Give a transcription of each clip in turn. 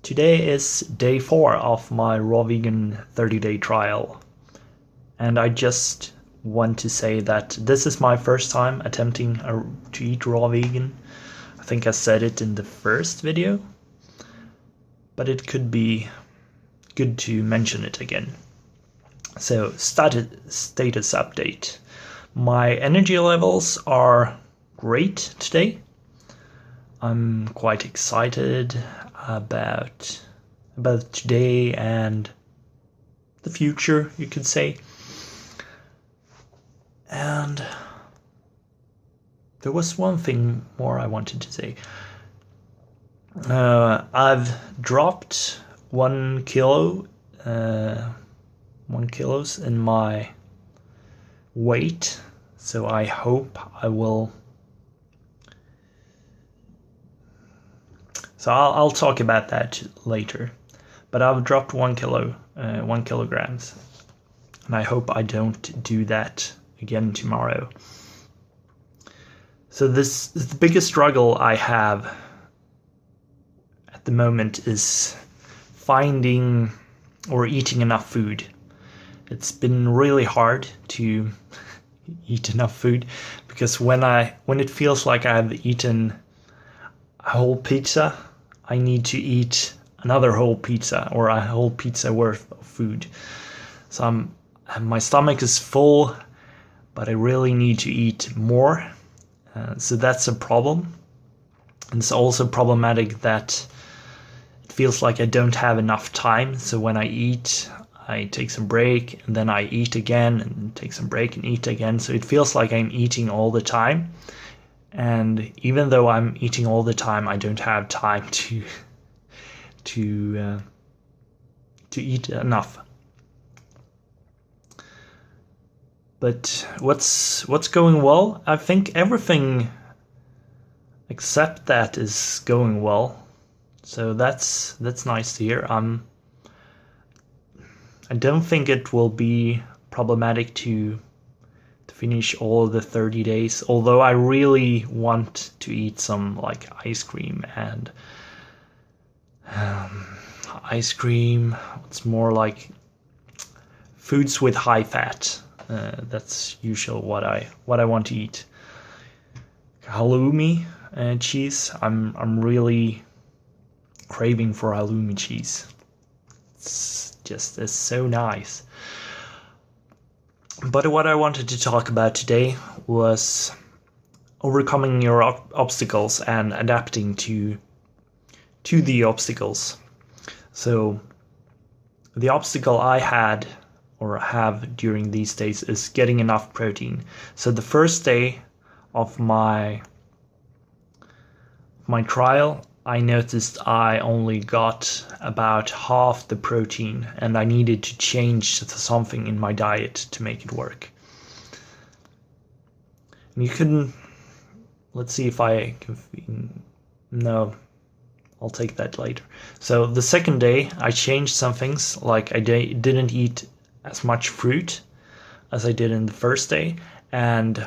Today is day 4 of my raw vegan 30-day trial, and I just want to say that this is my first time attempting to eat raw vegan. I think I said it in the first video, but it could be good to mention it again. So, status update. My energy levels are great today. I'm quite excited about today and the future, you could say. And there was one thing more I wanted to say. I've dropped 1 kilo, 1 kilos in my weight, so I hope I will. So I'll talk about that later, but I've dropped 1 kilograms, and I hope I don't do that again tomorrow. So the biggest struggle I have at the moment is finding or eating enough food. It's been really hard to eat enough food because when it feels like I've eaten a whole pizza, I need to eat another whole pizza or a whole pizza worth of food. So my stomach is full, but I really need to eat more. So that's a problem. And it's also problematic that it feels like I don't have enough time. So when I eat, I take some break, and then I eat again, and take some break and eat again. So it feels like I'm eating all the time. And even though I'm eating all the time, I don't have time to eat enough. But what's going well? I think everything except that is going well. So that's nice to hear. I don't think it will be problematic to finish all the 30 days, although I really want to eat some like ice cream and it's more like foods with high fat. That's usually what I want to eat. Halloumi cheese. I'm really craving for halloumi cheese. It's so nice. But what I wanted to talk about today was overcoming your obstacles and adapting to the obstacles. So the obstacle I had or have during these days is getting enough protein. So the first day of my trial, I noticed I only got about half the protein, and I needed to change something in my diet to make it work. And you couldn't. Let's see if I can. No, I'll take that later. So the second day, I changed some things, like I didn't eat as much fruit as I did in the first day, and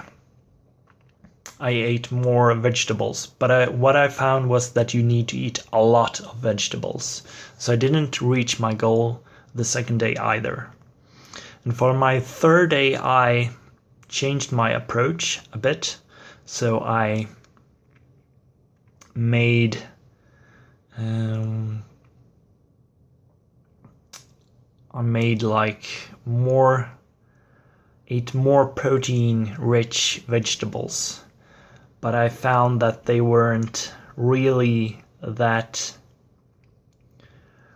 I ate more vegetables, but what I found was that you need to eat a lot of vegetables. So I didn't reach my goal the second day either. And for my third day, I changed my approach a bit. So I made ate more protein-rich vegetables. But I found that they weren't really that.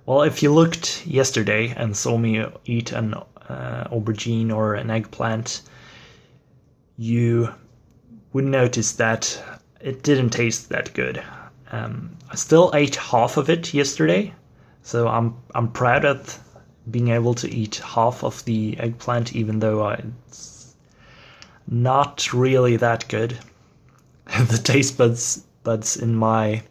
Well, if you looked yesterday and saw me eat an aubergine or an eggplant, you would notice that it didn't taste that good. I still ate half of it yesterday, so I'm proud of being able to eat half of the eggplant, even though it's not really that good. The taste buds in my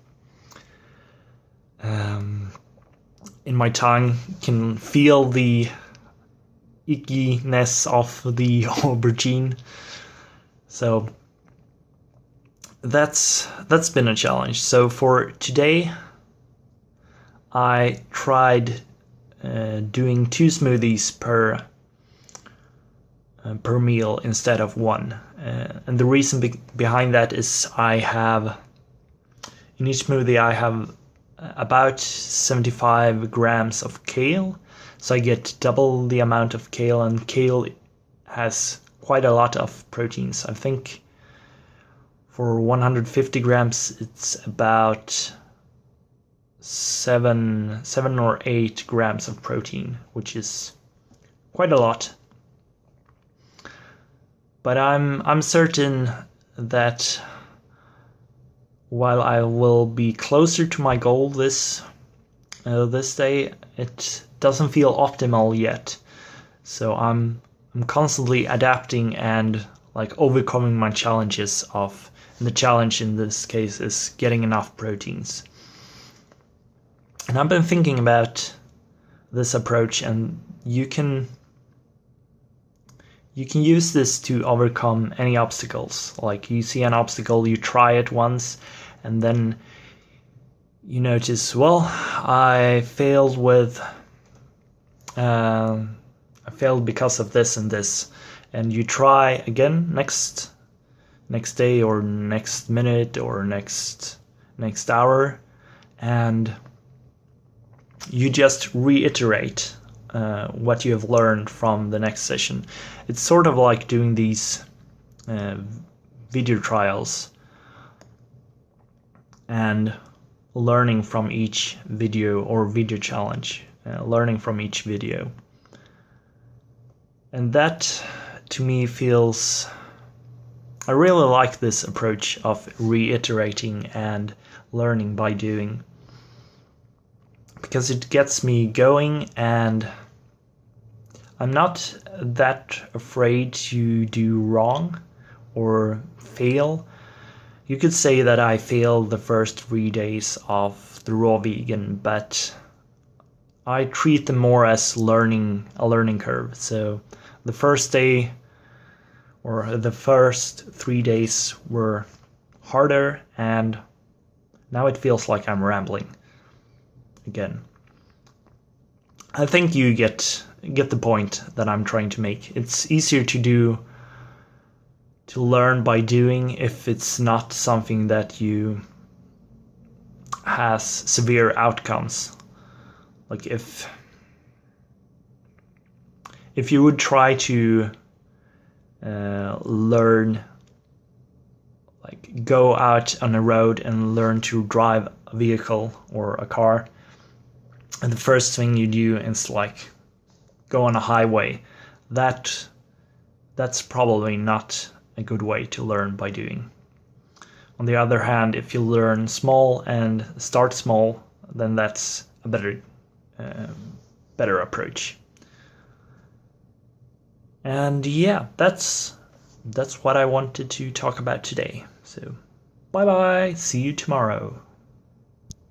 tongue can feel the ickiness of the aubergine. So that's been a challenge. So for today, I tried doing 2 smoothies per meal instead of one. And the reason behind that is in each smoothie I have about 75 grams of kale, so I get double the amount of kale, and kale has quite a lot of proteins. I think for 150 grams it's about 7 or 8 grams of protein, which is quite a lot. But I'm certain that while I will be closer to my goal this day, it doesn't feel optimal yet. So I'm constantly adapting and like overcoming my challenges and the challenge in this case is getting enough proteins. And I've been thinking about this approach, and you can use this to overcome any obstacles. Like, you see an obstacle, you try it once, and then you notice, well, I failed because of this and this, and you try again next day or next minute or next hour, and you just reiterate what you have learned from the next session. It's sort of like doing these video trials and learning from each video or video challenge, learning from each video. And that, to me, I really like this approach of reiterating and learning by doing, because it gets me going, and I'm not that afraid to do wrong or fail. You could say that I failed the first 3 days of the raw vegan, but I treat them more as a learning curve. So the first day or the first 3 days were harder, and now it feels like I'm rambling again. I think you get the point that I'm trying to make. It's easier to learn by doing if it's not something that has severe outcomes. Like if you would try to learn, like go out on a road and learn to drive a vehicle or a car, and the first thing you do is like go on a highway, that's probably not a good way to learn by doing. On the other hand, if you learn small and start small, then that's a better approach. And yeah, that's what I wanted to talk about today. So bye bye, see you tomorrow.